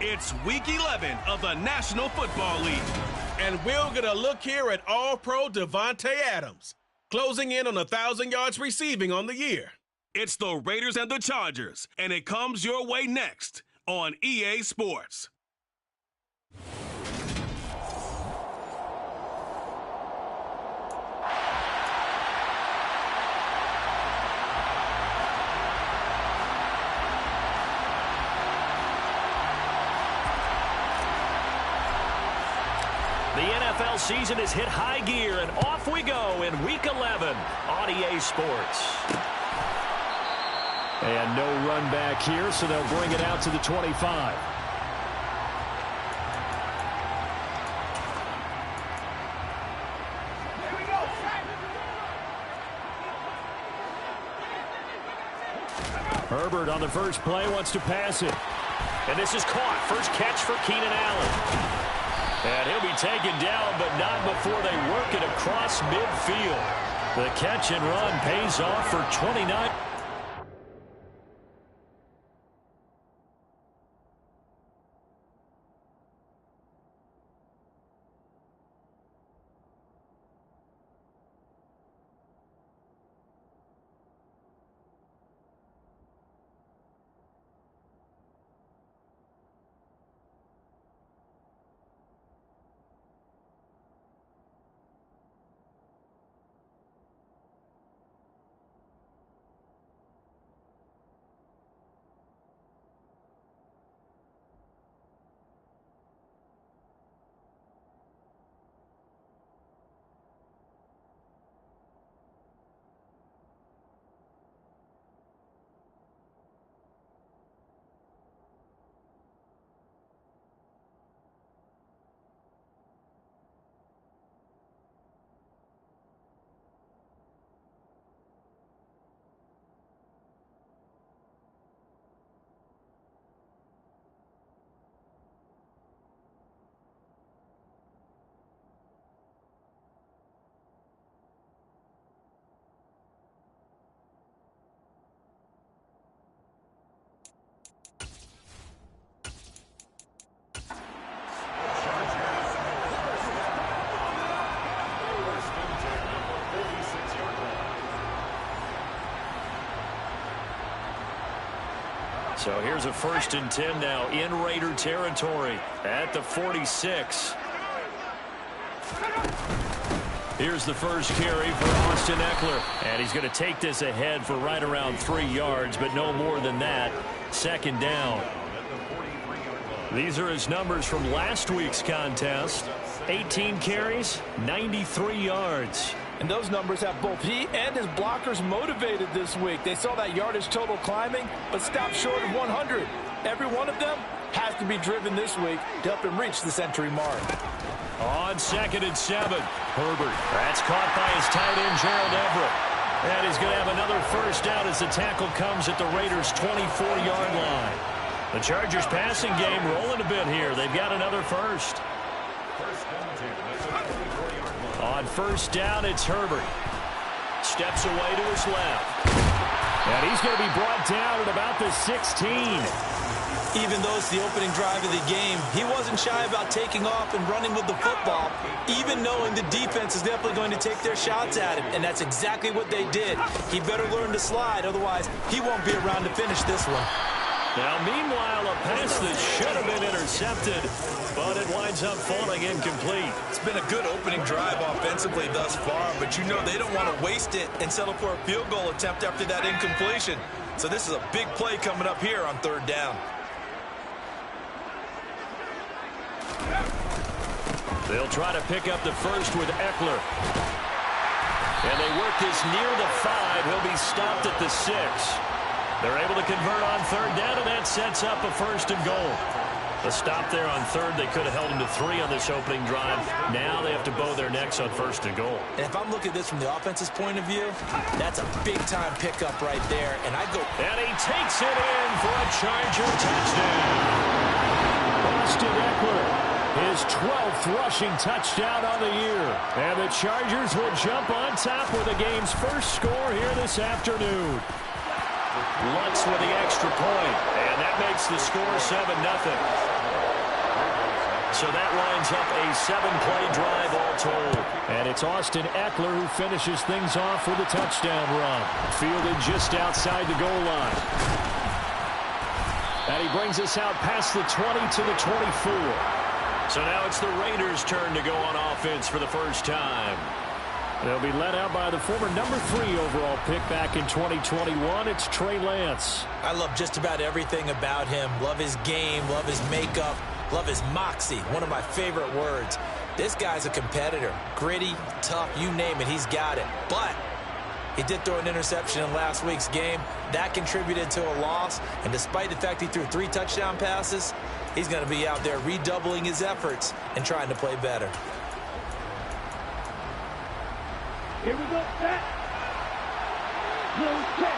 It's Week 11 of the National Football League. And we'll get a look here at All-Pro Davante Adams, closing in on 1,000 yards receiving on the year. It's the Raiders and the Chargers, and it comes your way next on EA Sports. The NFL season has hit high gear, and off we go in Week 11 on EA Sports. And no run back here, so they'll bring it out to the 25. Herbert on the first play wants to pass it. And this is caught. First catch for Keenan Allen. And he'll be taken down, but not before they work it across midfield. The catch and run pays off for 29. So here's a 1st and 10 now in Raider territory at the 46. Here's the first carry for Austin Eckler. And he's going to take this ahead for right around 3 yards, but no more than that. 2nd down. These are his numbers from last week's contest. 18 carries, 93 yards. And those numbers have both he and his blockers motivated this week. They saw that yardage total climbing, but stopped short of 100. Every one of them has to be driven this week to help him reach the century mark. On 2nd and 7, Herbert. That's caught by his tight end, Gerald Everett. And he's going to have another 1st down as the tackle comes at the Raiders' 24-yard line. The Chargers passing game rolling a bit here. They've got another 1st. On 1st down, it's Herbert. Steps away to his left. And he's going to be brought down at about the 16. Even though it's the opening drive of the game, he wasn't shy about taking off and running with the football, even knowing the defense is definitely going to take their shots at him. And that's exactly what they did. He better learn to slide, otherwise he won't be around to finish this one. Now, meanwhile, a pass that should have been intercepted, but it winds up falling incomplete. It's been a good opening drive offensively thus far, but you know they don't want to waste it and settle for a field goal attempt after that incompletion. So this is a big play coming up here on 3rd down. They'll try to pick up the 1st with Eckler. And they work this near the 5. He'll be stopped at the 6. They're able to convert on 3rd down, and that sets up a 1st and goal. The stop there on 3rd, they could have held him to 3 on this opening drive. Now they have to bow their necks on 1st and goal. And if I'm looking at this from the offense's point of view, that's a big-time pickup right there. And I go... And he takes it in for a Charger touchdown. Austin Eckler, his 12th rushing touchdown on the year. And the Chargers will jump on top with the game's first score here this afternoon. Lutz with the extra point, and that makes the score 7-0. So that lines up a 7-play drive all told. And it's Austin Eckler who finishes things off with a touchdown run. Fielded just outside the goal line. And he brings us out past the 20 to the 24. So now it's the Raiders' turn to go on offense for the first time. They'll be led out by the former #3 overall pick back in 2021. It's Trey Lance. I love just about everything about him. Love his game, love his makeup, love his moxie. One of my favorite words. This guy's a competitor. Gritty, tough, you name it, he's got it. But he did throw an interception in last week's game. That contributed to a loss. And despite the fact he threw 3 touchdown passes, he's going to be out there redoubling his efforts and trying to play better. Here we go, set. No check.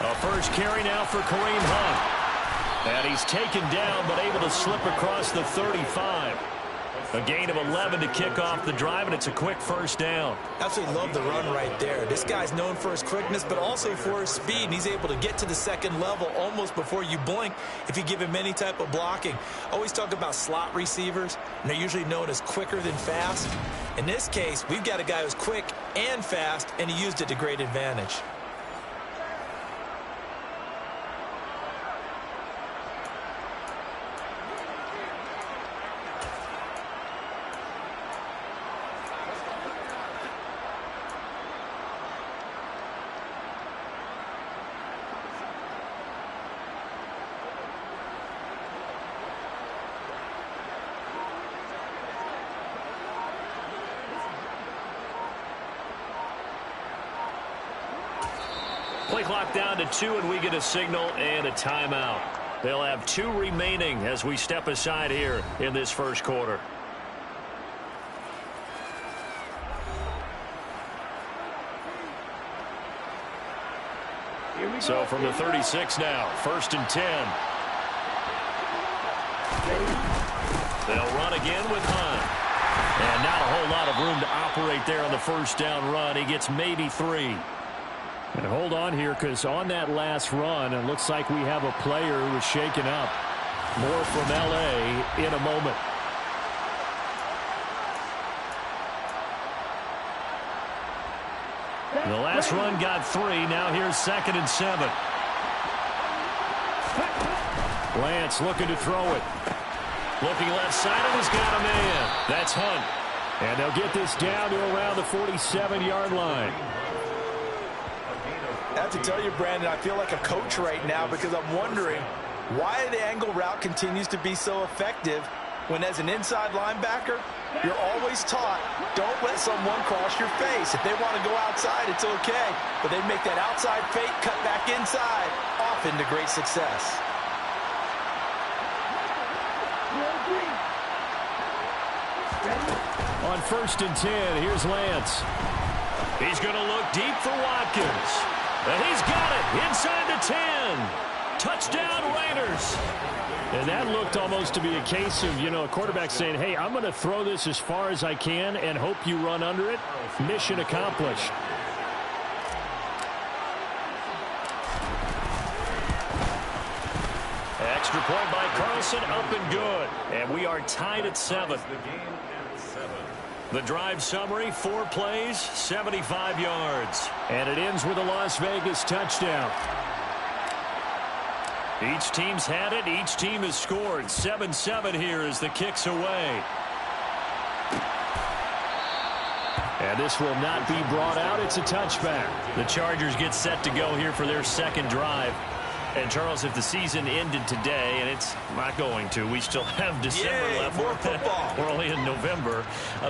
A first carry now for Kareem Hunt. And he's taken down but able to slip across the 35. A gain of 11 to kick off the drive, and it's a quick first down. Absolutely love the run right there. This guy's known for his quickness, but also for his speed. And he's able to get to the second level almost before you blink if you give him any type of blocking. Always talk about slot receivers, and they're usually known as quicker than fast. In this case, we've got a guy who's quick and fast, and he used it to great advantage. Play clock down to 2, and we get a signal and a timeout. They'll have 2 remaining as we step aside here in this first quarter. So from the 36 now, 1st and 10. They'll run again with Hunt. And not a whole lot of room to operate there on the first down run. He gets maybe 3. And hold on here, because on that last run, it looks like we have a player who is shaken up. More from L.A. in a moment. The last run got 3. Now here's 2nd and 7. Lance looking to throw it. Looking left side, and he's got a man. That's Hunt. And they'll get this down to around the 47-yard line. I have to tell you, Brandon, I feel like a coach right now because I'm wondering why the angle route continues to be so effective when, as an inside linebacker, you're always taught, don't let someone cross your face. If they want to go outside, it's okay. But they make that outside fake, cut back inside, often to great success. On 1st and 10, here's Lance. He's going to look deep for Watkins. And he's got it inside the 10. Touchdown, Raiders. And that looked almost to be a case of, a quarterback saying, hey, I'm going to throw this as far as I can and hope you run under it. Mission accomplished. Extra point by Carlson, up and good. And we are tied at 7. The drive summary, 4 plays, 75 yards. And it ends with a Las Vegas touchdown. Each team's had it. Each team has scored. 7-7 here as the kick's away. And this will not be brought out. It's a touchback. The Chargers get set to go here for their second drive. And, Charles, if the season ended today, and it's not going to, we still have December left. More football. We're only in November.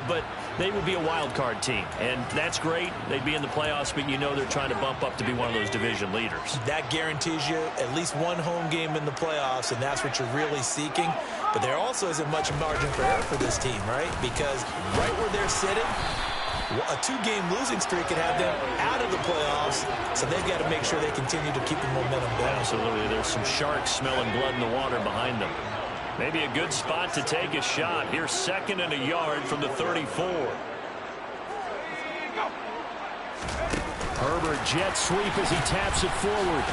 But they would be a wild card team. And that's great. They'd be in the playoffs, but they're trying to bump up to be one of those division leaders. That guarantees you at least one home game in the playoffs, and that's what you're really seeking. But there also isn't much margin for error for this team, right? Because right where they're sitting, a 2-game losing streak could have them out of the playoffs, so they've got to make sure they continue to keep the momentum going. Absolutely. There's some sharks smelling blood in the water behind them. Maybe a good spot to take a shot. Here's 2nd and a yard from the 34. Herbert jet sweep as he taps it forward.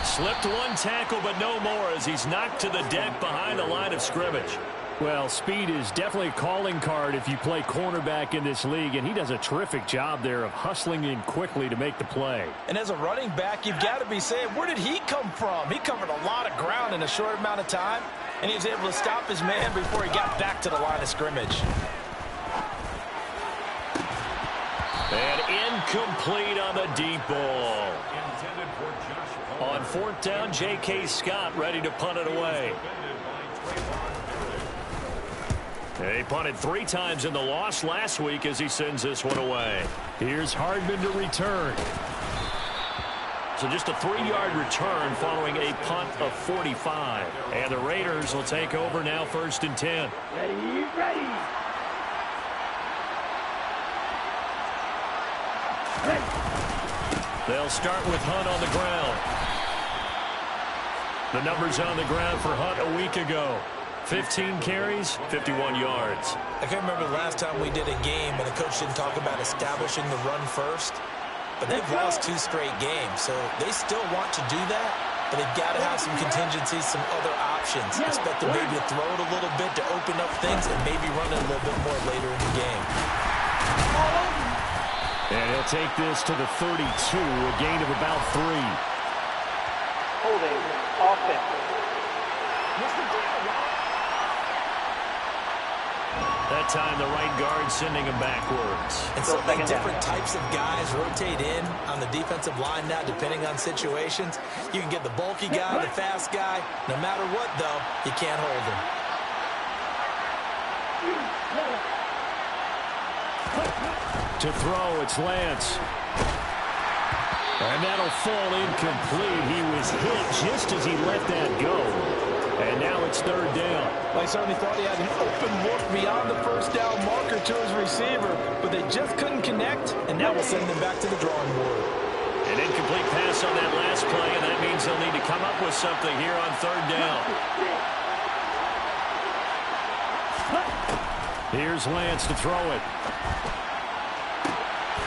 Slipped one tackle, but no more as he's knocked to the deck behind the line of scrimmage. Well, speed is definitely a calling card if you play cornerback in this league, and he does a terrific job there of hustling in quickly to make the play. And as a running back, you've got to be saying, where did he come from? He covered a lot of ground in a short amount of time, and he was able to stop his man before he got back to the line of scrimmage. And incomplete on the deep ball. On fourth down, J.K. Scott ready to punt it away. He punted 3 times in the loss last week as he sends this one away. Here's Hardman to return. So just a 3-yard return following a punt of 45. And the Raiders will take over now, 1st and 10. Ready, ready. They'll start with Hunt on the ground. The numbers on the ground for Hunt a week ago. 15 carries, 51 yards. I can't remember the last time we did a game and the coach didn't talk about establishing the run first. But they've lost 2 straight games, so they still want to do that. But they've got to have some contingencies, some other options. Expect them maybe to throw it a little bit to open up things and maybe run it a little bit more later in the game. And he'll take this to the 32, a gain of about 3. Holding, offense. That time the right guard sending him backwards. And so many different types of guys rotate in on the defensive line now, depending on situations. You can get the bulky guy, the fast guy. No matter what, though, you can't hold him. To throw, it's Lance. And that'll fall incomplete. He was hit just as he let that go. And now it's 3rd down. Well, I certainly thought he had an open look beyond the first down marker to his receiver, but they just couldn't connect, and now we'll send them back to the drawing board. An incomplete pass on that last play, and that means they'll need to come up with something here on 3rd down. Here's Lance to throw it.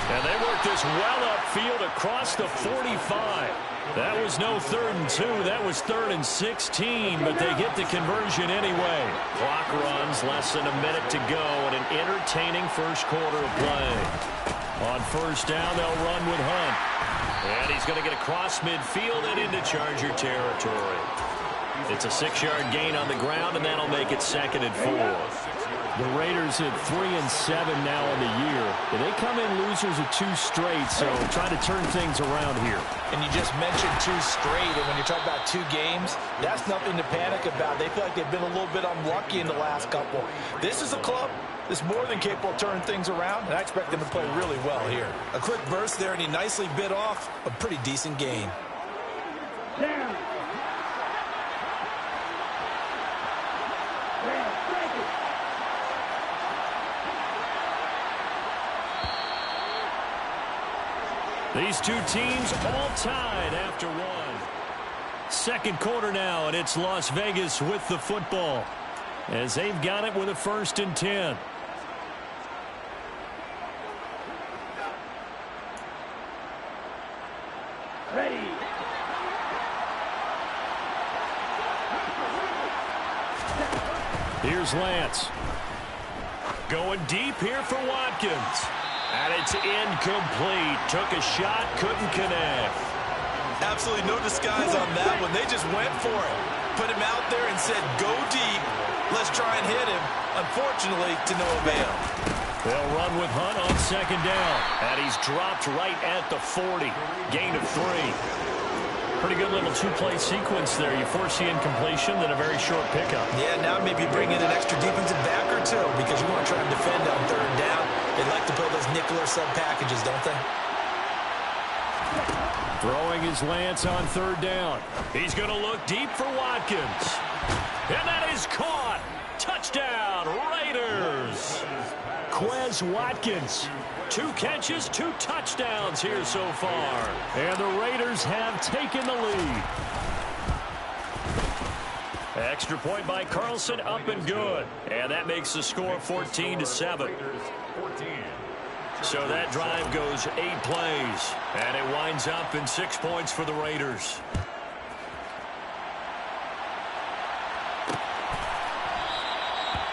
And they work this well upfield across the 45. That was no 3rd and 2. That was 3rd and 16, but they get the conversion anyway. Clock runs, less than a minute to go, and an entertaining first quarter of play. On 1st down, they'll run with Hunt. And he's going to get across midfield and into Charger territory. It's a 6-yard gain on the ground, and that'll make it 2nd and 4. The Raiders at 3-7 now on the year. They come in losers of 2 straight, so trying to turn things around here. And you just mentioned 2 straight, and when you're talking about 2 games, that's nothing to panic about. They feel like they've been a little bit unlucky in the last couple. This is a club that's more than capable of turning things around, and I expect them to play really well here. A quick burst there, and he nicely bit off a pretty decent gain. Down. These 2 teams all tied after 1. 2nd quarter now, and it's Las Vegas with the football as they've got it with a 1st and 10. Ready. Here's Lance. Going deep here for Watkins. And it's incomplete. Took a shot, couldn't connect. Absolutely no disguise on that one. They just went for it. Put him out there and said, go deep. Let's try and hit him. Unfortunately, to no avail. They'll run with Hunt on 2nd down. And he's dropped right at the 40. Gain of 3. Pretty good little 2-play sequence there. You foresee incompletion, then a very short pickup. Yeah, now maybe bring in an extra defensive back or 2 because you want to try and defend on 3rd down. They like to play those nickel or sub packages, don't they? Throwing his Lance on 3rd down. He's going to look deep for Watkins. And that is caught. Touchdown, Raiders. Quez Watkins. 2 catches, 2 touchdowns here so far. And the Raiders have taken the lead. Extra point by Carlson, up and good. And that makes the score 14-7. So that drive goes 8 plays, and it winds up in 6 points for the Raiders.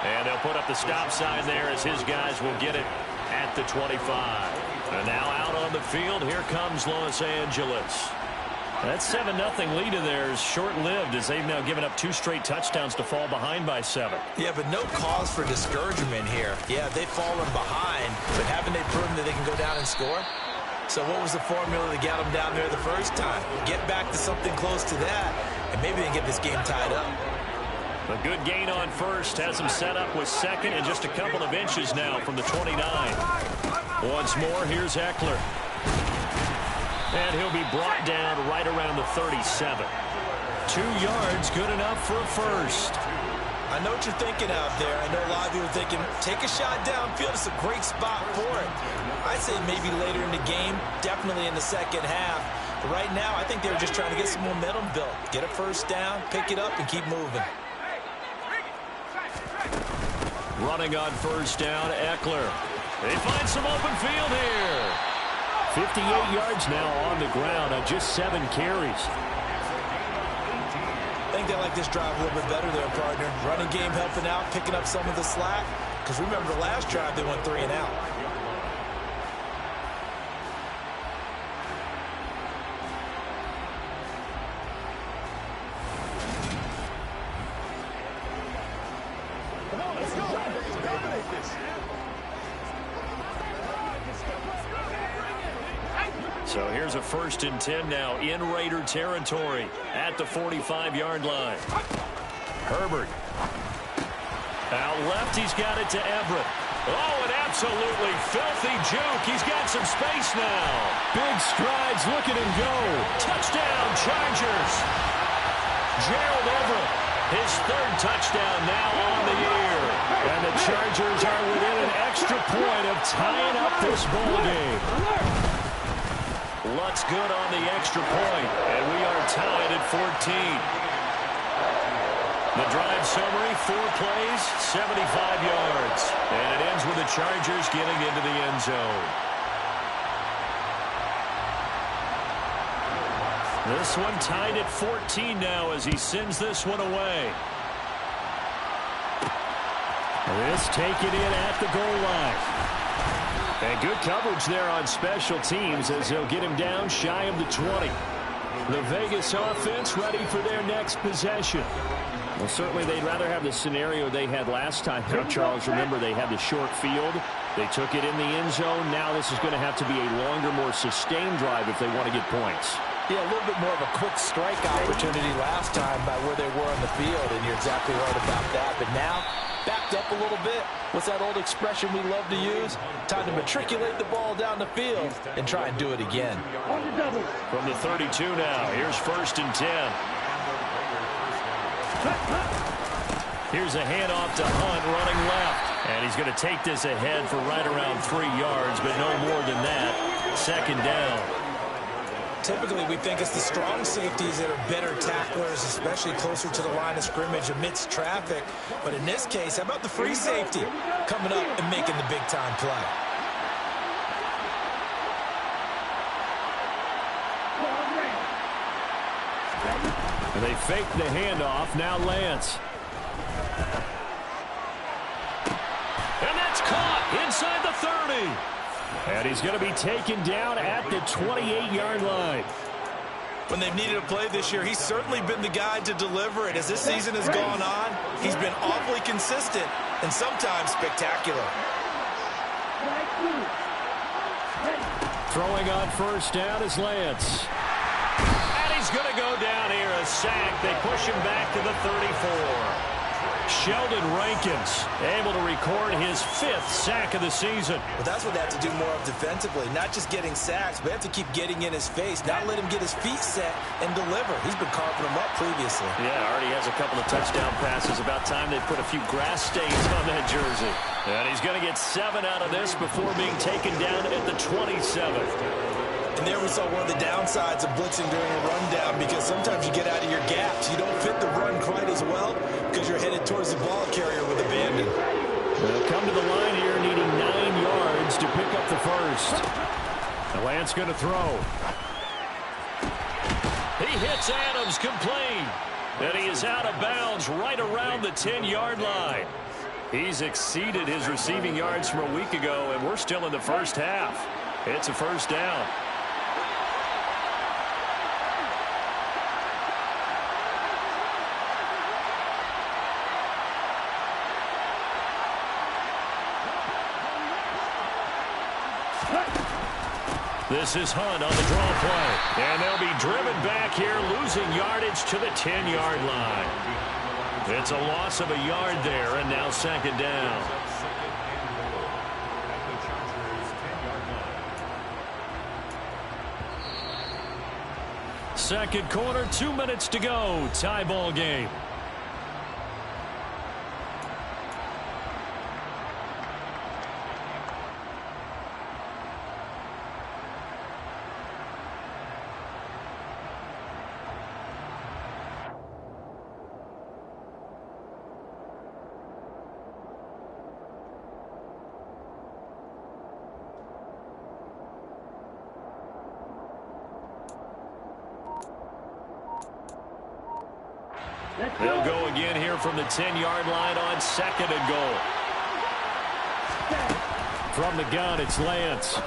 And they'll put up the stop sign there as his guys will get it at the 25. And now out on the field, here comes Los Angeles. That 7-0 lead of theirs short-lived as they've now given up 2 straight touchdowns to fall behind by 7. Yeah, but no cause for discouragement here. Yeah, they've fallen behind, but haven't they proven that they can go down and score? So what was the formula to get them down there the first time? Get back to something close to that, and maybe they can get this game tied up. A good gain on first has him set up with second and just a couple of inches now from the 29. Once more, here's Eckler. And he'll be brought down right around the 37. 2 yards, good enough for a first. I know what you're thinking out there. I know a lot of you are thinking, take a shot downfield. It's a great spot for it. I'd say maybe later in the game, definitely in the second half. But right now, I think they were just trying to get some momentum built. Get a first down, pick it up, and keep moving. Running on first down, Eckler. They find some open field here. 58 yards now on the ground on just 7 carries. I think they like this drive a little bit better there, partner. Running game helping out, picking up some of the slack. Because remember, the last drive, they went 3 and out. So here's a 1st and 10 now in Raider territory at the 45-yard line. Herbert. Out left, he's got it to Everett. Oh, an absolutely filthy juke. He's got some space now. Big strides, look at him go. Touchdown, Chargers. Gerald Everett, his 3rd touchdown now on the year. And the Chargers are within an extra point of tying up this ball game. Lutz good on the extra point, and we are tied at 14. The drive summary, 4 plays, 75 yards. And it ends with the Chargers getting into the end zone. This one tied at 14 now as he sends this one away. This taken in at the goal line. And good coverage there on special teams as they'll get him down shy of the 20. The Vegas offense ready for their next possession. Well, certainly they'd rather have the scenario they had last time. Now, Charles, remember they had the short field. They took it in the end zone. Now this is going to have to be a longer, more sustained drive if they want to get points. Yeah, a little bit more of a quick strike opportunity last time by where they were on the field, and you're exactly right about that. But now, backed up a little bit. What's that old expression we love to use? Time to matriculate the ball down the field and try and do it again. From the 32 now, here's 1st and 10. Here's a handoff to Hunt running left. And he's going to take this ahead for right around 3 yards, but no more than that. 2nd down. Typically, we think it's the strong safeties that are better tacklers, especially closer to the line of scrimmage amidst traffic. But in this case, how about the free safety coming up and making the big-time play? And they fake the handoff. Now Lance. And that's caught inside the 30. And he's going to be taken down at the 28-yard line. When they've needed a play this year, he's certainly been the guy to deliver it. As this season has gone on, he's been awfully consistent and sometimes spectacular. Throwing on first down is Lance. And he's going to go down here, a sack. They push him back to the 34. Sheldon Rankins able to record his 5th sack of the season. But that's what they have to do more of defensively. Not just getting sacks, but they have to keep getting in his face. Not let him get his feet set and deliver. He's been carving them up previously. Yeah, already has a couple of touchdown passes. About time they put a few grass stains on that jersey. And he's going to get 7 out of this before being taken down at the 27th. And there we saw one of the downsides of blitzing during a rundown, because sometimes you get out of your gaps. You don't fit the run quite as well because you're headed towards the ball carrier with abandon. They'll come to the line here needing 9 yards to pick up the first. The Lance going to throw. He hits Adams complete. And he is out of bounds right around the 10-yard line. He's exceeded his receiving yards from a week ago, and we're still in the first half. It's a first down. This is Hunt on the draw play. And they'll be driven back here, losing yardage to the 10-yard line. It's a loss of a yard there, and now second down. Second quarter, 2 minutes to go. Tie ball game. They'll go again here from the 10-yard line on second and goal. From the gun, it's Lance.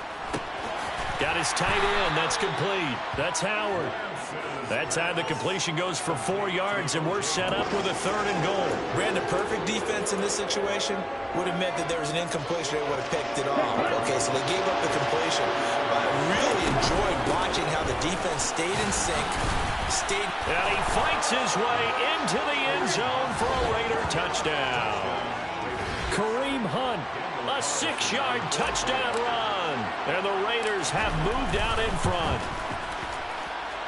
Got his tight end. That's complete. That's Howard. That time the completion goes for 4 yards, and we're set up with a third and goal. Brandon, perfect defense in this situation would have meant that there was an incompletion. They would have picked it off. Okay, so they gave up the completion. But I really enjoyed watching how the defense stayed in sync. And he fights his way into the end zone for a Raider touchdown. Kareem Hunt. A 6-yard touchdown run. And the Raiders have moved out in front.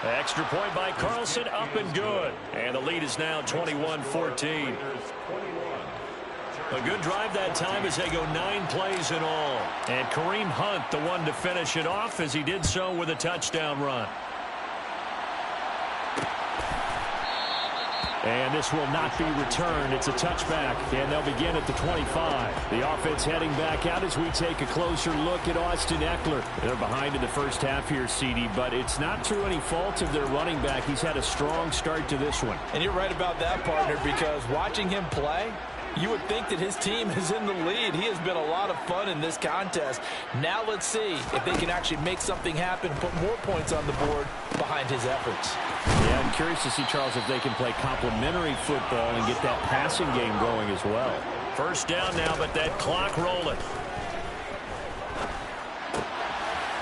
Extra point by Carlson, up and good. And the lead is now 21-14. A good drive that time as they go 9 plays in all. And Kareem Hunt, the one to finish it off, as he did so with a touchdown run. And this will not be returned. It's a touchback, and they'll begin at the 25. The offense heading back out as we take a closer look at Austin Eckler. They're behind in the first half here, CD, but it's not through any fault of their running back. He's had a strong start to this one. And you're right about that, partner, because watching him play, you would think that his team is in the lead. He has been a lot of fun in this contest. Now let's see if they can actually make something happen, put more points on the board behind his efforts. Yeah, I'm curious to see, Charles, if they can play complementary football and get that passing game going as well. First down now, but that clock rolling.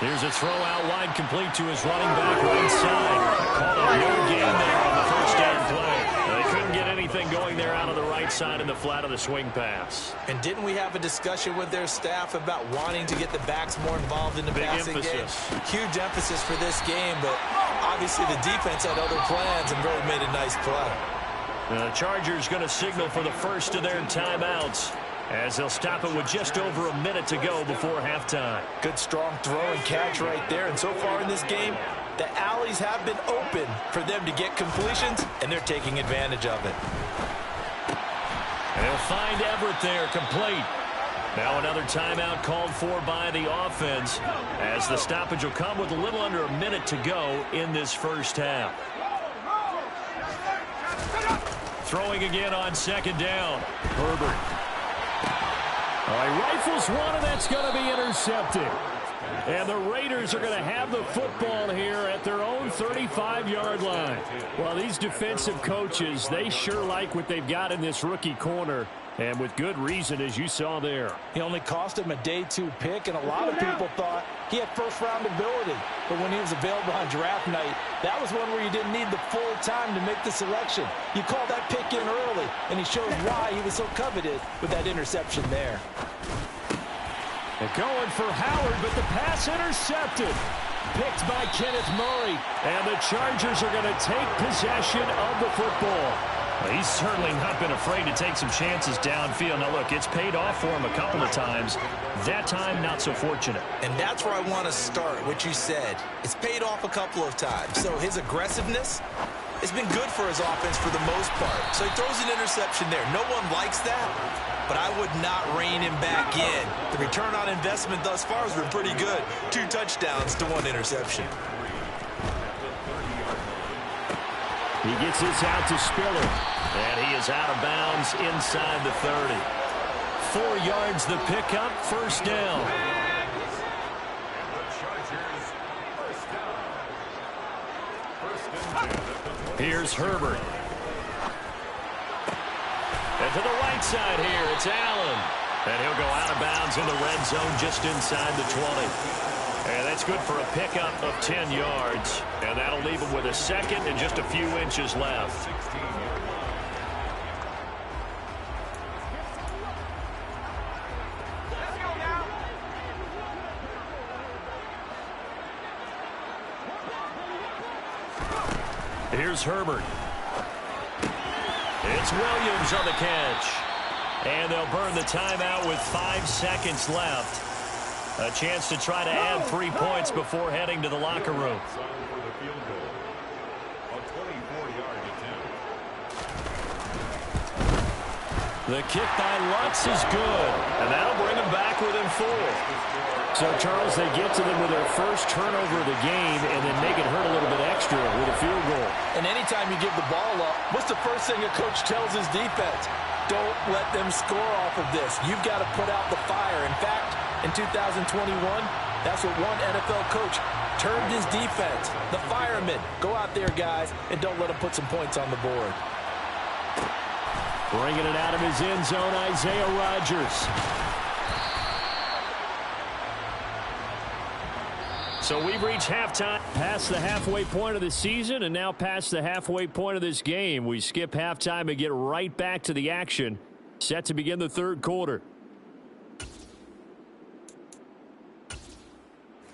Here's a throw out wide, complete to his running back right side. Called a no gain there on the first down play. They couldn't get anything going there out of the right side in the flat of the swing pass. And didn't we have a discussion with their staff about wanting to get the backs more involved in the passing game? Huge emphasis for this game, but obviously the defense had other plans and really made a nice play. The Chargers going to signal for the first of their timeouts, as they'll stop it with just over a minute to go before halftime. Good strong throw and catch right there. And so far in this game, the alleys have been open for them to get completions, and they're taking advantage of it. And they'll find Everett there, complete. Now another timeout called for by the offense, as the stoppage will come with a little under a minute to go in this first half. Throwing again on second down. Herbert. He rifles one, and that's going to be intercepted. And the Raiders are going to have the football here at their own 35-yard line. Well, these defensive coaches, they sure like what they've got in this rookie corner, and with good reason, as you saw there. He only cost him a day 2 pick, and a lot of people thought he had first-round ability. But when he was available on draft night, that was one where you didn't need the full time to make the selection. You called that pick in early, and he shows why he was so coveted with that interception there. They're going for Howard, but the pass intercepted. Picked by Kenneth Murray. And the Chargers are going to take possession of the football. Well, he's certainly not been afraid to take some chances downfield. Now, look, it's paid off for him a couple of times. That time, not so fortunate. And that's where I want to start, what you said. It's paid off a couple of times. So his aggressiveness It's been good for his offense for the most part. So he throws an interception there. No one likes that, but I would not rein him back in. The return on investment thus far has been pretty good. 2 touchdowns to 1 interception. He gets this out to Spiller. And he is out of bounds inside the 30. 4 yards the pickup, first down. Here's Herbert. And to the right side here, it's Allen. And he'll go out of bounds in the red zone just inside the 20. And that's good for a pickup of 10 yards. And that'll leave him with a second and just a few inches left. Here's Herbert. It's Williams on the catch. And they'll burn the timeout with 5 seconds left. A chance to try to add 3 points before heading to the locker room. The kick by Lutz is good. And that'll bring them back within 4. So, Charles, they get to them with their first turnover of the game and then make it hurt a little bit extra with a field goal. And anytime you give the ball up, what's the first thing a coach tells his defense? Don't let them score off of this. You've got to put out the fire. In fact, in 2021, that's what one NFL coach termed his defense. The firemen. Go out there, guys, and don't let them put some points on the board. Bringing it out of his end zone, Isaiah Rodgers. So we've reached halftime, past the halfway point of the season, and now past the halfway point of this game. We skip halftime and get right back to the action. Set to begin the third quarter.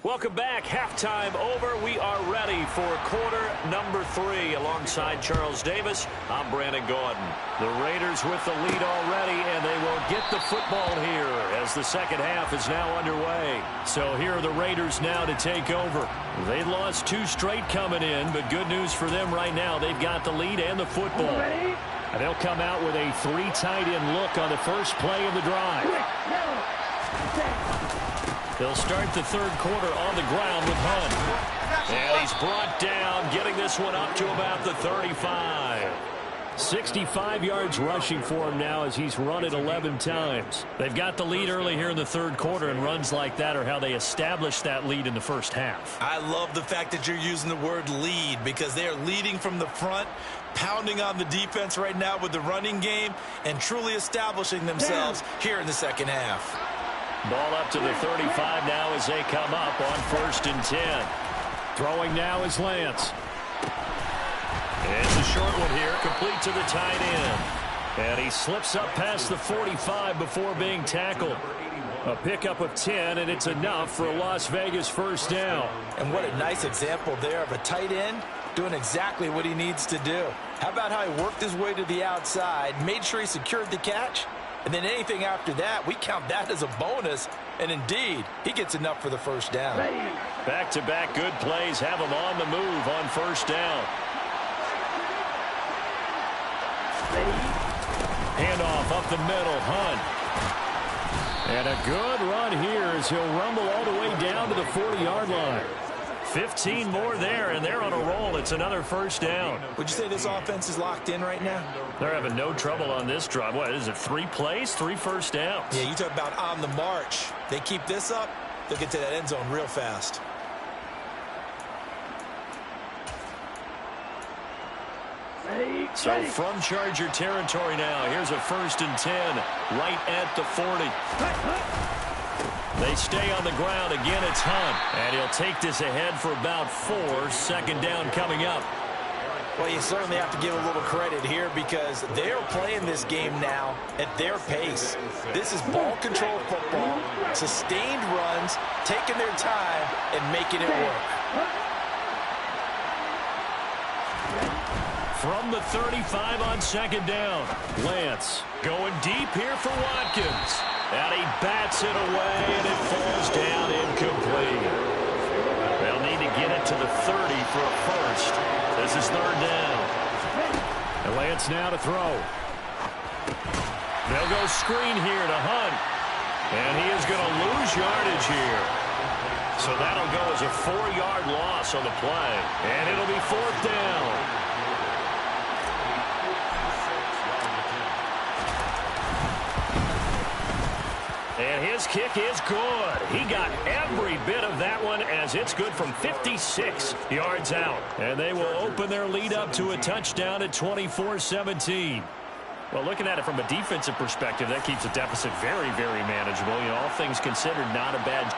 Welcome back. Halftime over. We are ready for quarter number 3. Alongside Charles Davis, I'm Brandon Gordon. The Raiders with the lead already, and they will get the football here as the second half is now underway. So here are the Raiders now to take over. They lost 2 straight coming in, but good news for them right now. They've got the lead and the football. And they'll come out with a 3 tight end look on the first play of the drive. They'll start the third quarter on the ground with Hunt. And he's brought down, getting this one up to about the 35. 65 yards rushing for him now as he's run it 11 times. They've got the lead early here in the third quarter, and runs like that are how they establish that lead in the first half. I love the fact that you're using the word lead, because they are leading from the front, pounding on the defense right now with the running game, and truly establishing themselves here in the second half. Ball up to the 35 now as they come up on 1st and 10. Throwing now is Lance. It's a short one here, complete to the tight end. And he slips up past the 45 before being tackled. A pickup of 10, and it's enough for a Las Vegas first down. And what a nice example there of a tight end doing exactly what he needs to do. How about how he worked his way to the outside, made sure he secured the catch, and then anything after that, we count that as a bonus. And indeed, he gets enough for the first down. Back-to-back good plays have him on the move on first down. Handoff up the middle, Hunt. And a good run here as he'll rumble all the way down to the 40-yard line. 15 more there, and they're on a roll. It's another first down. Would you say this offense is locked in right now? They're having no trouble on this drive. What is it, 3 plays, 3 first downs? Yeah, you talk about on the march. They keep this up, they'll get to that end zone real fast. So from Charger territory now, here's a 1st and 10 right at the 40. They stay on the ground. Again, it's Hunt. And he'll take this ahead for about 4. Second down coming up. Well, you certainly have to give a little credit here, because they're playing this game now at their pace. This is ball control football, sustained runs, taking their time and making it work. From the 35 on second down, Lance going deep here for Watkins. And he bats it away, and it falls down incomplete. They'll need to get it to the 30 for a first. This is third down. And Lance now to throw. They'll go screen here to Hunt. And he is going to lose yardage here. So that'll go as a 4-yard loss on the play. And it'll be fourth down. And his kick is good. He got every bit of that one as it's good from 56 yards out. And they will open their lead up to a touchdown at 24-17. Well, looking at it from a defensive perspective, that keeps the deficit very, very manageable. You know, all things considered, not a bad.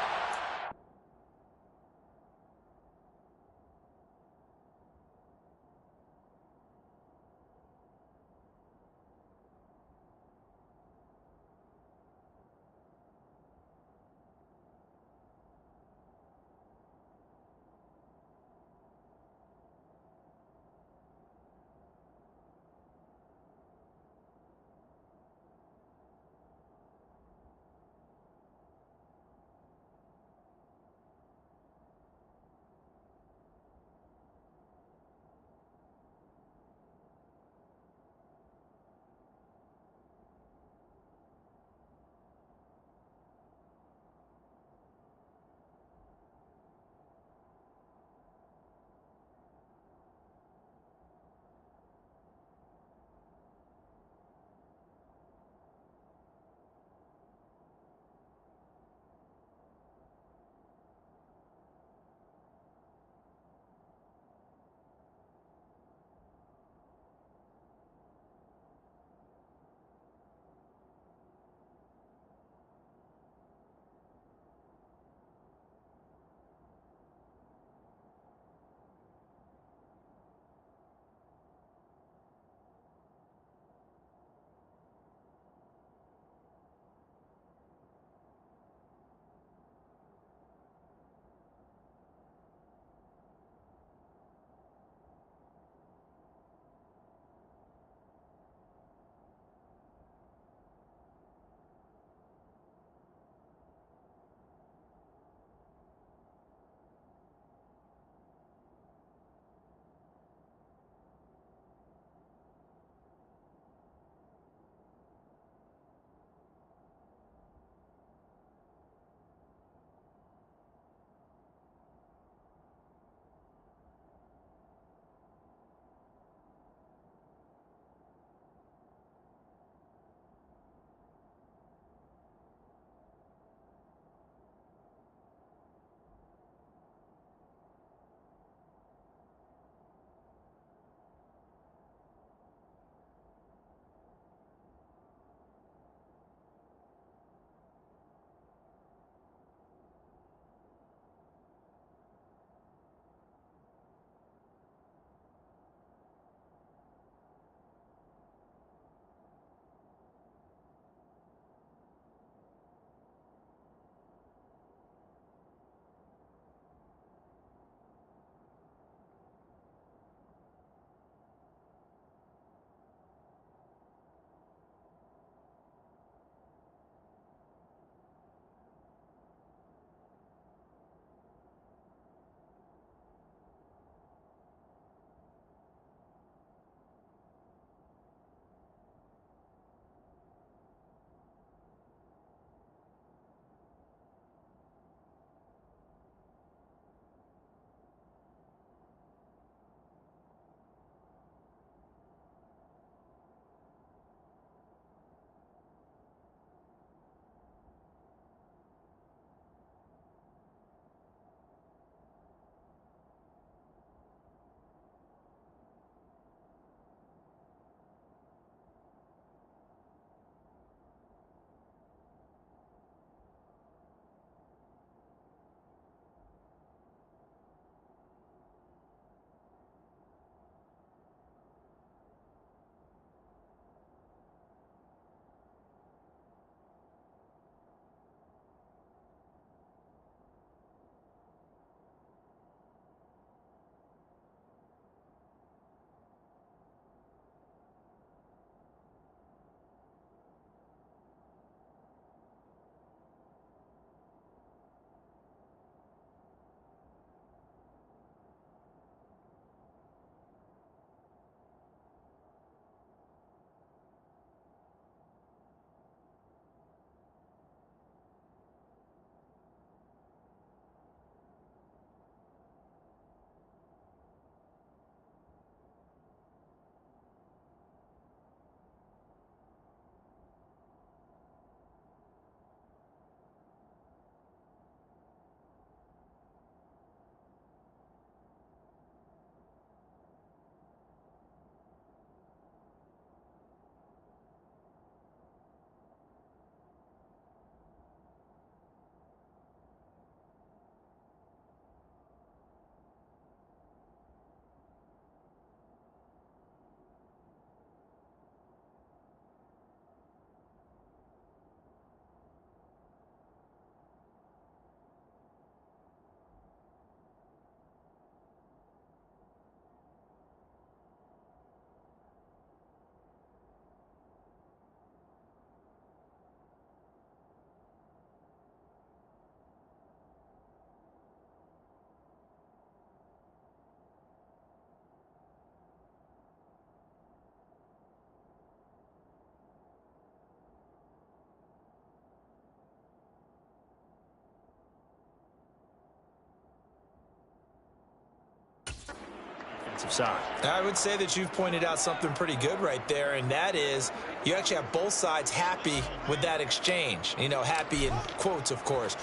defensive side. I would say that you've pointed out something pretty good right there, and that is you actually have both sides happy with that exchange. You know, happy in quotes, of course.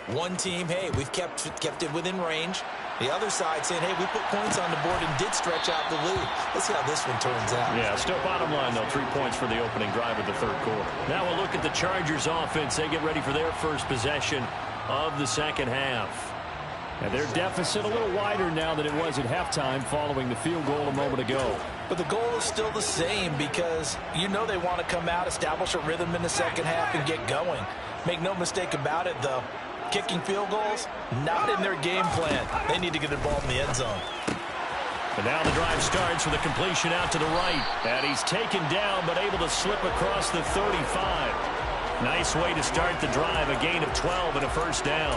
One team, hey, we've kept it within range. The other side saying, hey, we put points on the board and did stretch out the lead. Let's see how this one turns out. Yeah, still bottom line, though, 3 points for the opening drive of the third quarter. Now we'll look at the Chargers offense. They get ready for their first possession of the second half. And their deficit a little wider now than it was at halftime following the field goal a moment ago. But the goal is still the same because you know they want to come out, establish a rhythm in the second half, and get going. Make no mistake about it, though. Kicking field goals, not in their game plan. They need to get the ball in the end zone. And now the drive starts with a completion out to the right. And he's taken down but able to slip across the 35. Nice way to start the drive, a gain of 12 and a first down.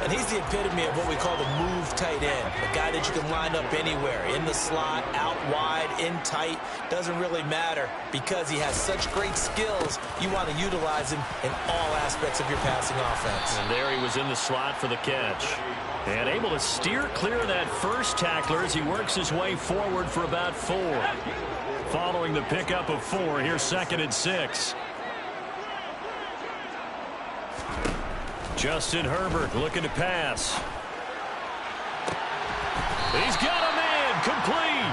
And he's the epitome of what we call the move tight end. A guy that you can line up anywhere, in the slot, out wide, in tight. Doesn't really matter because he has such great skills. You want to utilize him in all aspects of your passing offense. And there he was in the slot for the catch. And able to steer clear of that first tackler as he works his way forward for about 4. Following the pickup of 4, here's 2nd and 6. Justin Herbert looking to pass. He's got a man complete.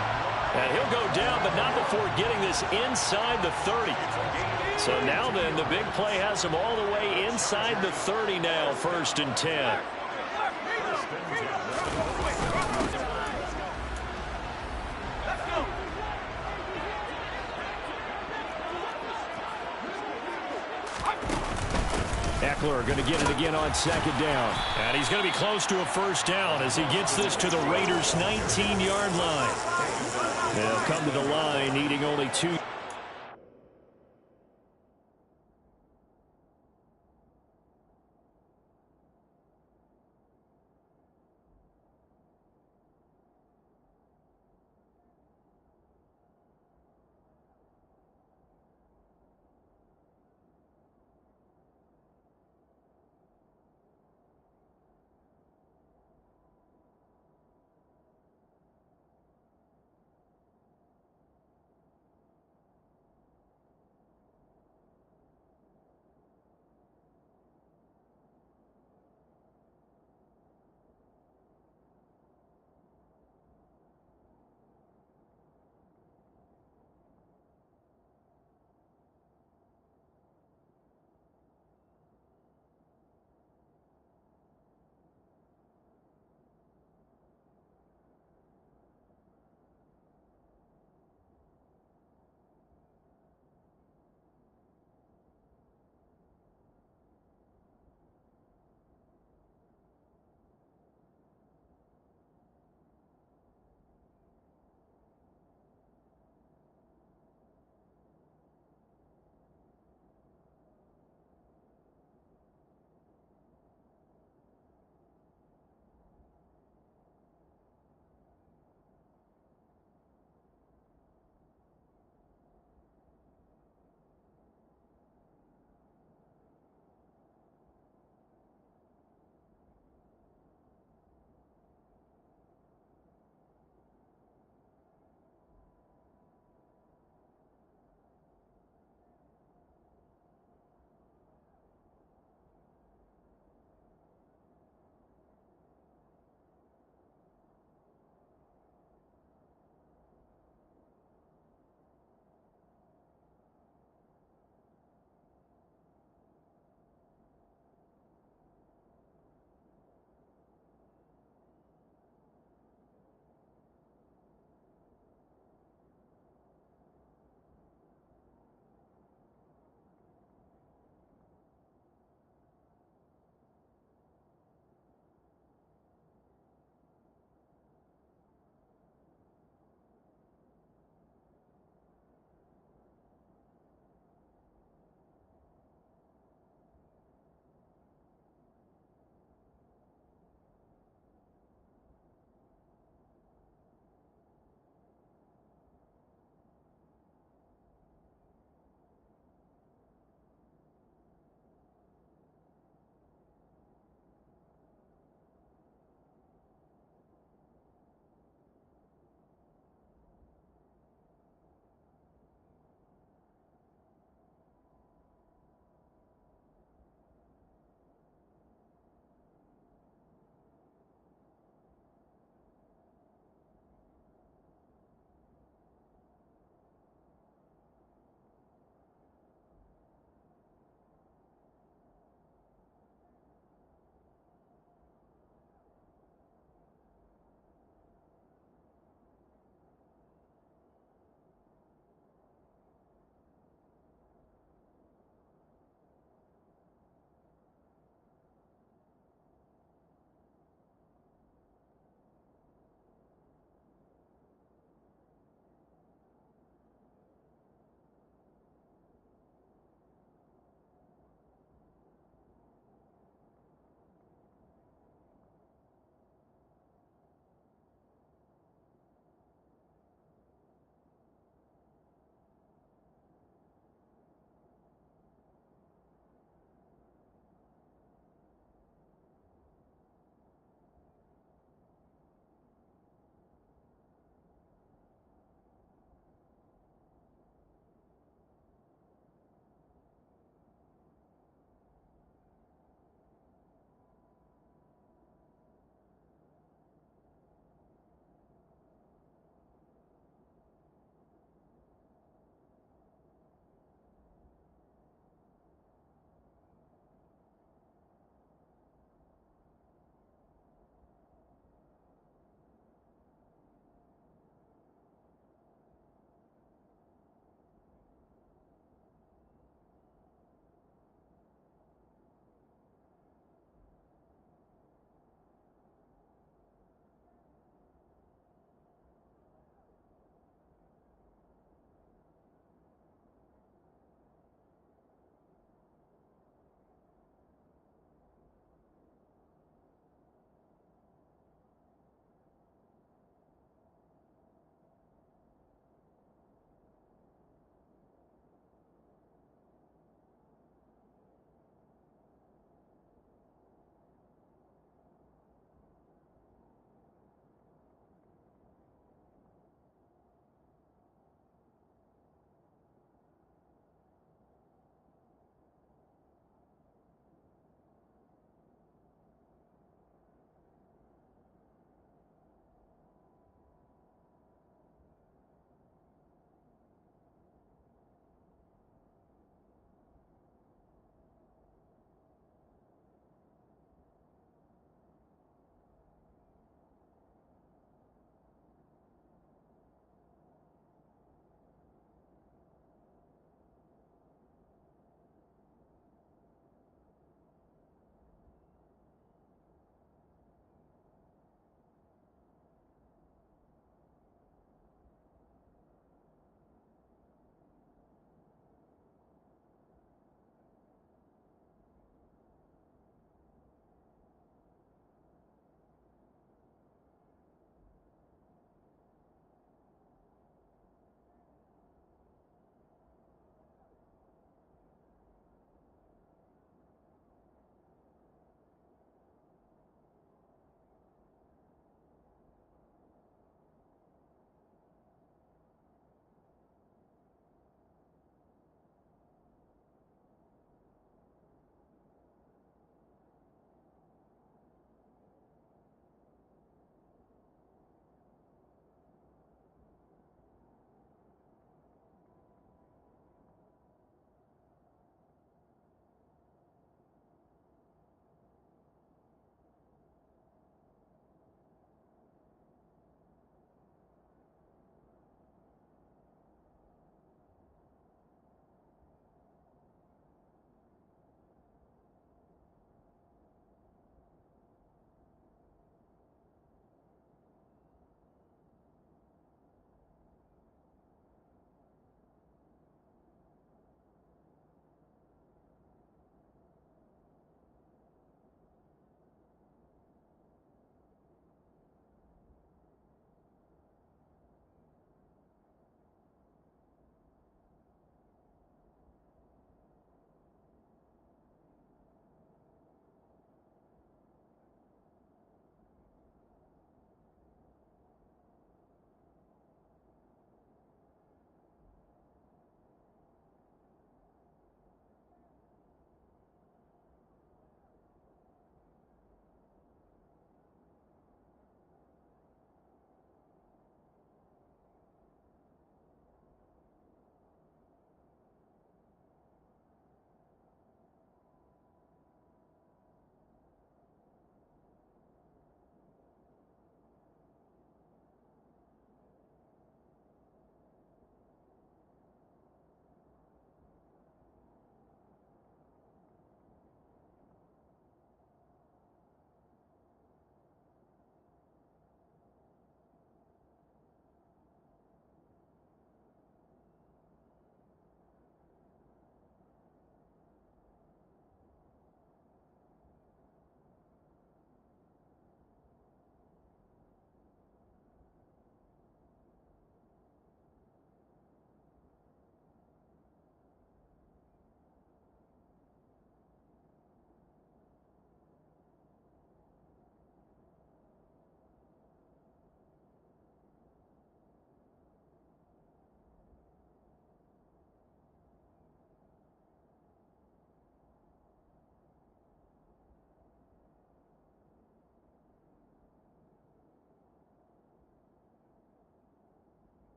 And he'll go down, but not before getting this inside the 30. So now then, the big play has him all the way inside the 30 now, 1st and 10. Eckler going to get it again on 2nd down. And he's going to be close to a first down as he gets this to the Raiders' 19-yard line. They'll come to the line needing only 2.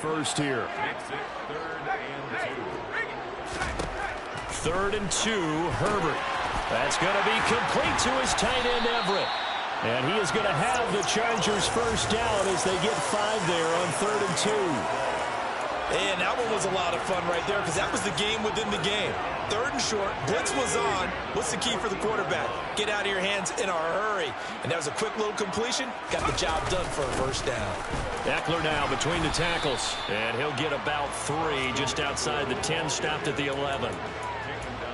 first here. Third and 2, Herbert. That's going to be complete to his tight end, Everett. And he is going to have the Chargers first down as they get 5 there on 3rd and 2. And that one was a lot of fun right there because that was the game within the game. 3rd and short, blitz was on. What's the key for the quarterback? Get out of your hands in a hurry. And that was a quick little completion. Got the job done for a first down. Eckler now between the tackles. And he'll get about 3 just outside the 10, stopped at the 11.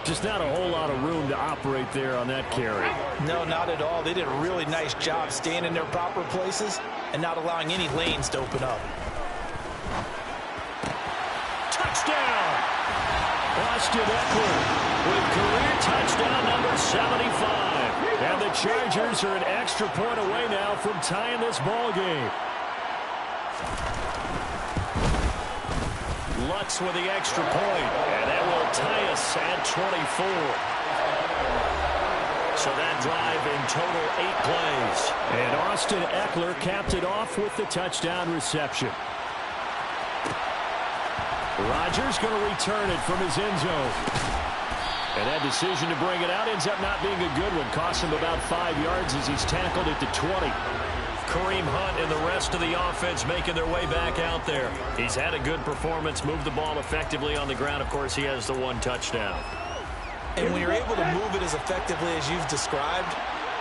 Just not a whole lot of room to operate there on that carry. No, not at all. They did a really nice job staying in their proper places and not allowing any lanes to open up. Touchdown! Austin Eckler with career touchdown number 75. And the Chargers are an extra point away now from tying this ball game. Lutz with the extra point, and that will tie us at 24. So that drive in total 8 plays. And Austin Eckler capped it off with the touchdown reception. Rodgers going to return it from his end zone. And that decision to bring it out ends up not being a good one. Cost him about 5 yards as he's tackled at the 20. Kareem Hunt and the rest of the offense making their way back out there. He's had a good performance, moved the ball effectively on the ground. Of course, he has the 1 touchdown. And when you're able to move it as effectively as you've described,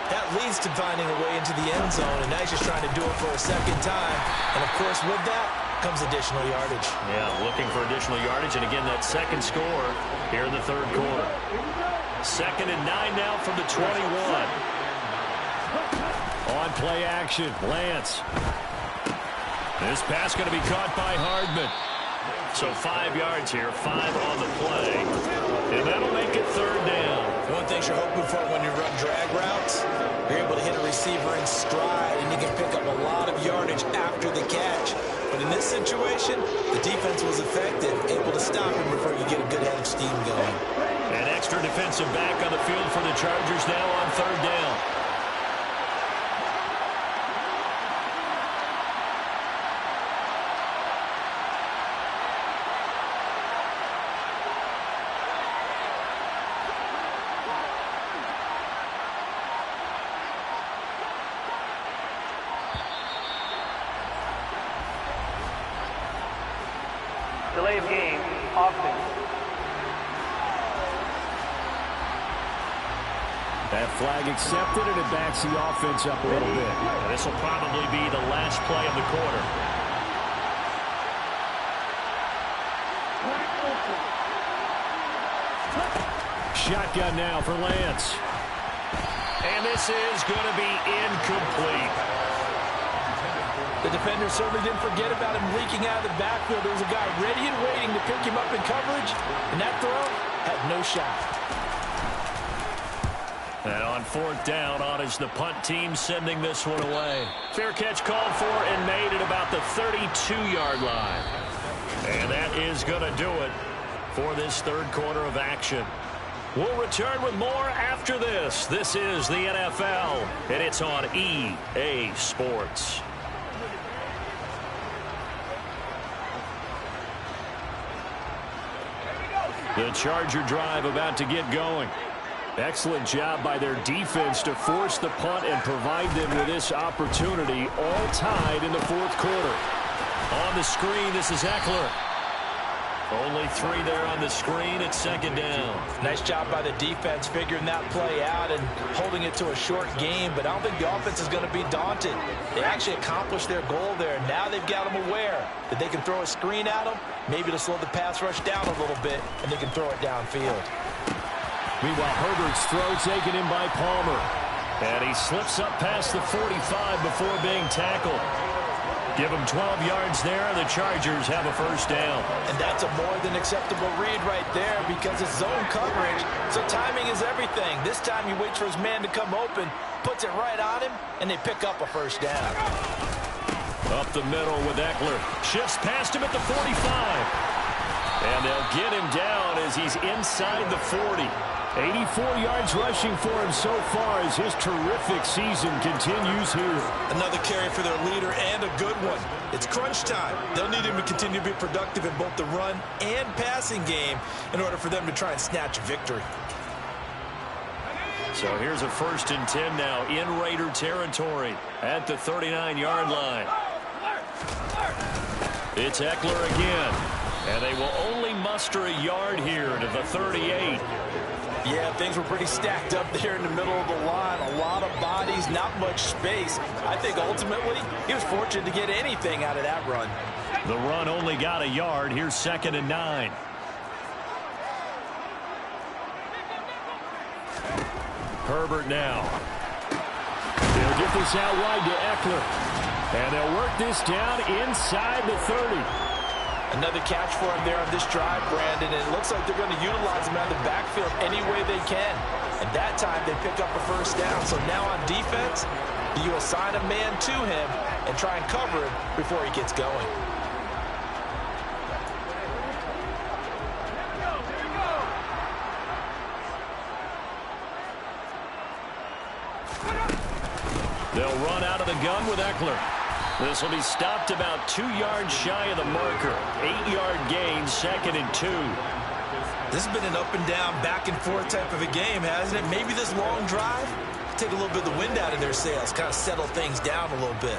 that leads to finding a way into the end zone, and now he's just trying to do it for a second time. And, of course, with that comes additional yardage. Yeah, looking for additional yardage, and again, that second score here in the 3rd quarter. 2nd and 9 now from the 21. On play action, Lance. This pass going to be caught by Hardman. So 5 yards here, 5 on the play. And that'll make it 3rd down. One thing you're hoping for when you run drag routes, you're able to hit a receiver in stride, and you can pick up a lot of yardage after the catch. But in this situation, the defense was effective, able to stop him before you get a good head of steam going. An extra defensive back on the field for the Chargers now on 3rd down. Delay of game, offense. That flag accepted, and it backs the offense up a little bit. This will probably be the last play of the quarter. Shotgun now for Lance. And this is going to be incomplete. The defender certainly didn't forget about him leaking out of the backfield. There was a guy ready and waiting to pick him up in coverage, and that throw had no shot. And on 4th down, on is the punt team sending this one away. Fair catch called for and made at about the 32-yard line. And that is going to do it for this 3rd quarter of action. We'll return with more after this. This is the NFL, and it's on EA Sports. The Charger drive about to get going. Excellent job by their defense to force the punt and provide them with this opportunity, all tied in the 4th quarter. On the screen, this is Eckler. Only 3 there on the screen at 2nd down. Nice job by the defense figuring that play out and holding it to a short game, but I don't think the offense is going to be daunted. They actually accomplished their goal there. Now they've got them aware that they can throw a screen at them, maybe to slow the pass rush down a little bit, and they can throw it downfield. Meanwhile, Herbert's throw taken in by Palmer. And he slips up past the 45 before being tackled. Give him 12 yards there, and the Chargers have a first down. And that's a more than acceptable read right there because it's zone coverage, so timing is everything. This time he waits for his man to come open, puts it right on him, and they pick up a first down. Up the middle with Eckler. Shifts past him at the 45. And they'll get him down as he's inside the 40. 84 yards rushing for him so far as his terrific season continues here. Another carry for their leader and a good one. It's crunch time. They'll need him to continue to be productive in both the run and passing game in order for them to try and snatch a victory. So here's a 1st and 10 now in Raider territory at the 39-yard line. It's Eckler again, and they will only muster a yard here to the 38. Yeah, things were pretty stacked up there in the middle of the line. A lot of bodies, not much space. I think ultimately he was fortunate to get anything out of that run. The run only got a yard. Here's 2nd and 9. Herbert now. They'll get this out wide to Eckler. And they'll work this down inside the 30. Another catch for him there on this drive, Brandon, and it looks like they're going to utilize him out of the backfield any way they can. And that time they pick up a 1st down. So now on defense, you assign a man to him and try and cover him before he gets going. They'll run out of the gun with Eckler. This will be stopped about 2 yards shy of the marker. 8-yard gain, 2nd and 2. This has been an up and down, back and forth type of a game, hasn't it? Maybe this long drive take a little bit of the wind out of their sails, kind of settle things down a little bit.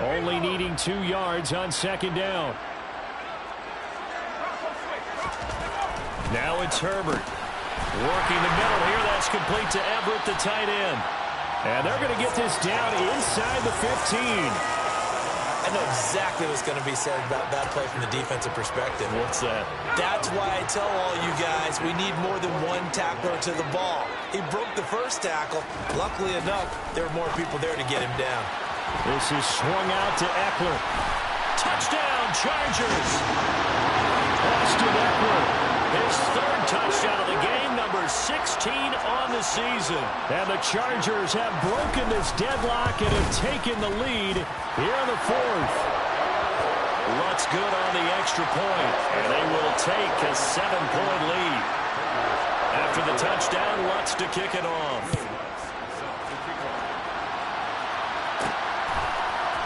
Only needing 2 yards on 2nd down. Now it's Herbert. Working the middle here. That's complete to Everett, the tight end. And they're going to get this down inside the 15. I know exactly what's going to be said about that play from the defensive perspective. What's that? That's why I tell all you guys we need more than one tackler to the ball. He broke the first tackle. Luckily enough, there were more people there to get him down. This is swung out to Eckler. Touchdown, Chargers! Austin Eckler. His 3rd touchdown of the game, number 16 on the season. And the Chargers have broken this deadlock and have taken the lead here in the 4th. Lutz good on the extra point, and they will take a 7-point lead. After the touchdown, Lutz to kick it off.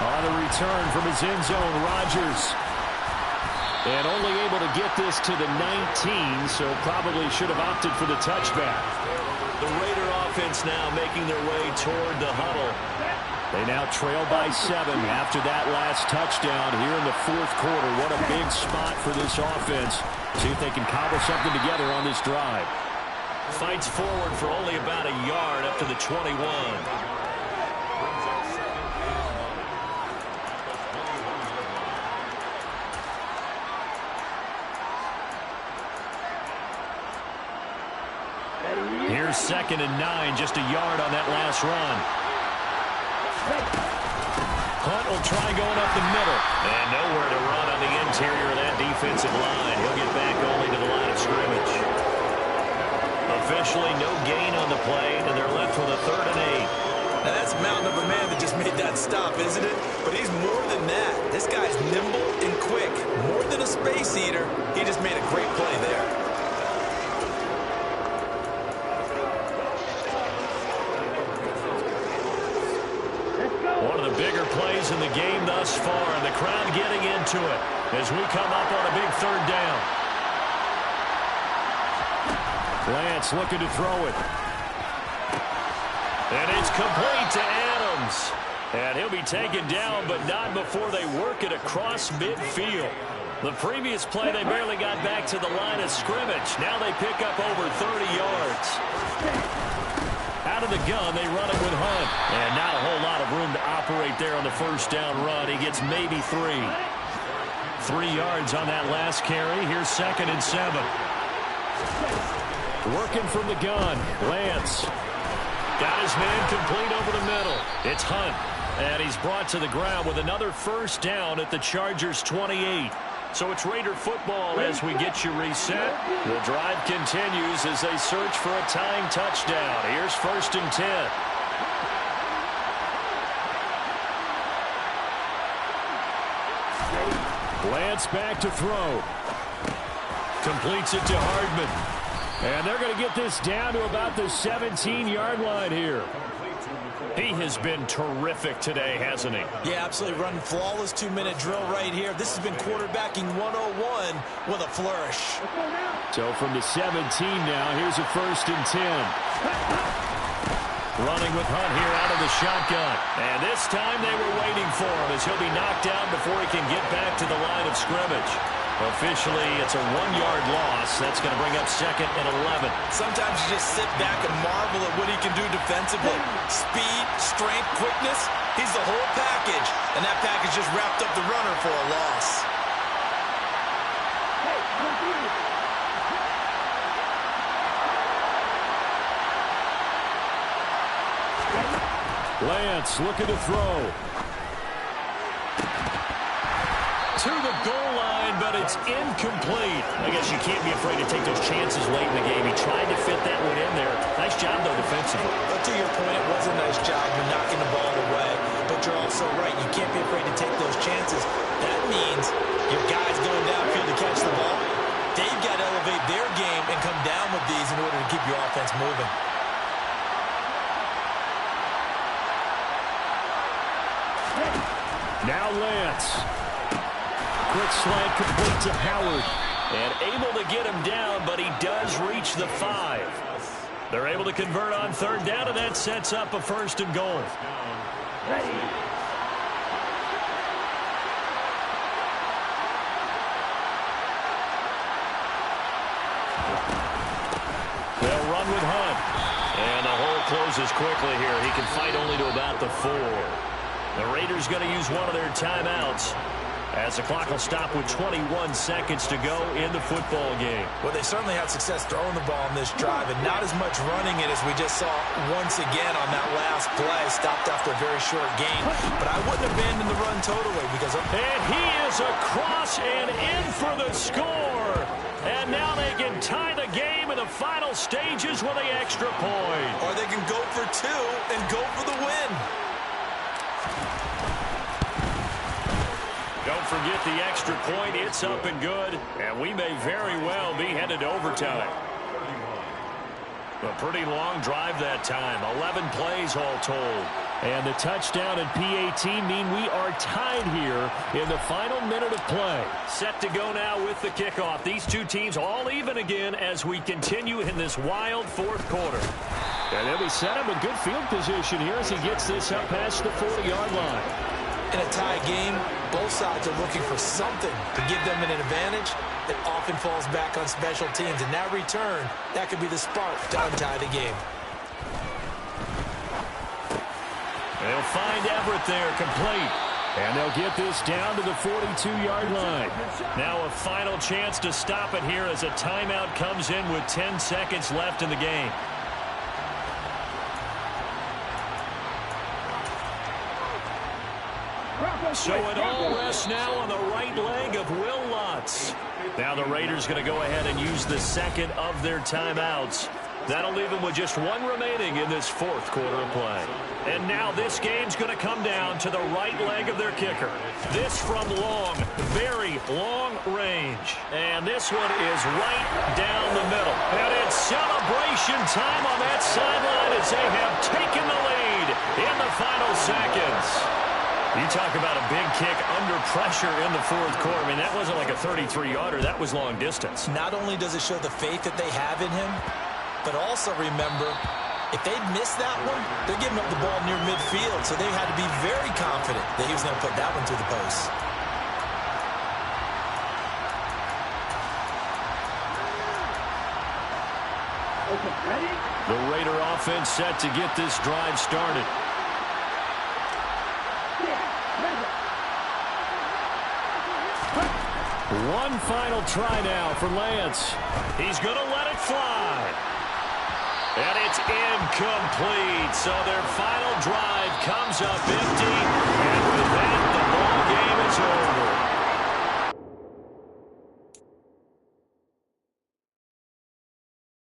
On a return from his end zone, Rodgers. And only able to get this to the 19, so probably should have opted for the touchback. The Raider offense now making their way toward the huddle. They now trail by 7 after that last touchdown here in the 4th quarter. What a big spot for this offense. See if they can cobble something together on this drive. Fights forward for only about a yard up to the 21. Here's 2nd and 9, just a yard on that last run. Hunt will try going up the middle. And nowhere to run on the interior of that defensive line. He'll get back only to the line of scrimmage. Officially no gain on the play, and they're left with a 3rd and 8. Now that's a mountain of a man that just made that stop, isn't it? But he's more than that. This guy's nimble and quick. More than a space eater, he just made a great play there. One of the bigger plays in the game thus far, and the crowd getting into it as we come up on a big 3rd down. Lance looking to throw it. And it's complete to Adams. And he'll be taken down, but not before they work it across midfield. The previous play, they barely got back to the line of scrimmage. Now they pick up over 30 yards. Out of the gun, they run it with Hunt. And not a whole lot of room to operate there on the 1st down run. He gets maybe 3. 3 yards on that last carry. Here's 2nd and 7. Working from the gun, Lance. Got his man complete over the middle. It's Hunt. And he's brought to the ground with another 1st down at the Chargers' 28. So it's Raider football as we get you reset. The drive continues as they search for a tying touchdown. Here's 1st and 10. Lance back to throw. Completes it to Hardman. And they're going to get this down to about the 17-yard line here. He has been terrific today, hasn't he? Yeah, absolutely. Running flawless 2-minute drill right here. This has been quarterbacking 101 with a flourish. So from the 17 now, here's a 1st and 10. Running with Hunt here out of the shotgun. And this time they were waiting for him as he'll be knocked down before he can get back to the line of scrimmage. Officially, it's a 1-yard loss. That's going to bring up 2nd and 11. Sometimes you just sit back and marvel at what he can do defensively. Speed, strength, quickness. He's the whole package. And that package just wrapped up the runner for a loss. Lance looking to throw. To the goal line, but it's incomplete. I guess you can't be afraid to take those chances late in the game. He tried to fit that one in there. Nice job, though, defensively. But to your point, it was a nice job of knocking the ball away. But you're also right. You can't be afraid to take those chances. That means your guys going downfield to catch the ball, they've got to elevate their game and come down with these in order to keep your offense moving. Now Lance. Quick slant complete to Howard. And able to get him down, but he does reach the 5. They're able to convert on 3rd down, and that sets up a 1st and goal. They'll run with Hunt. And the hole closes quickly here. He can fight only to about the 4. The Raiders going to use one of their timeouts as the clock will stop with 21 seconds to go in the football game. Well, they certainly had success throwing the ball on this drive, and not as much running it as we just saw once again on that last play. Stopped after a very short gain, but I wouldn't abandon the run totally because And he is across and in for the score. And now they can tie the game in the final stages with the extra point. Or they can go for 2 and go for the win. Don't forget the extra point. It's up and good, and we may very well be headed to overtime. A pretty long drive that time. 11 plays all told. And the touchdown and PAT mean we are tied here in the final minute of play. Set to go now with the kickoff. These two teams all even again as we continue in this wild 4th quarter. And then we set him in good field position here as he gets this up past the 40-yard line. In a tie game, both sides are looking for something to give them an advantage. It often falls back on special teams, and that return, that could be the spark to untie the game. They'll find Everett there, complete. And they'll get this down to the 42-yard line. Now a final chance to stop it here as a timeout comes in with 10 seconds left in the game. So it all rests now on the right leg of Will Lutz. Now the Raiders going to go ahead and use the 2nd of their timeouts. That'll leave them with just 1 remaining in this 4th quarter of play. And now this game's going to come down to the right leg of their kicker. This from long, very long range. And this one is right down the middle. And it's celebration time on that sideline as they have taken the lead in the final seconds. You talk about a big kick under pressure in the 4th quarter. I mean, that wasn't like a 33-yarder. That was long distance. Not only does it show the faith that they have in him, but also remember, if they'd missed that one, they're giving up the ball near midfield, so they had to be very confident that he was going to put that one through the post. The Raider offense set to get this drive started. One final try now for Lance. He's going to let it fly. And it's incomplete. So their final drive comes up empty.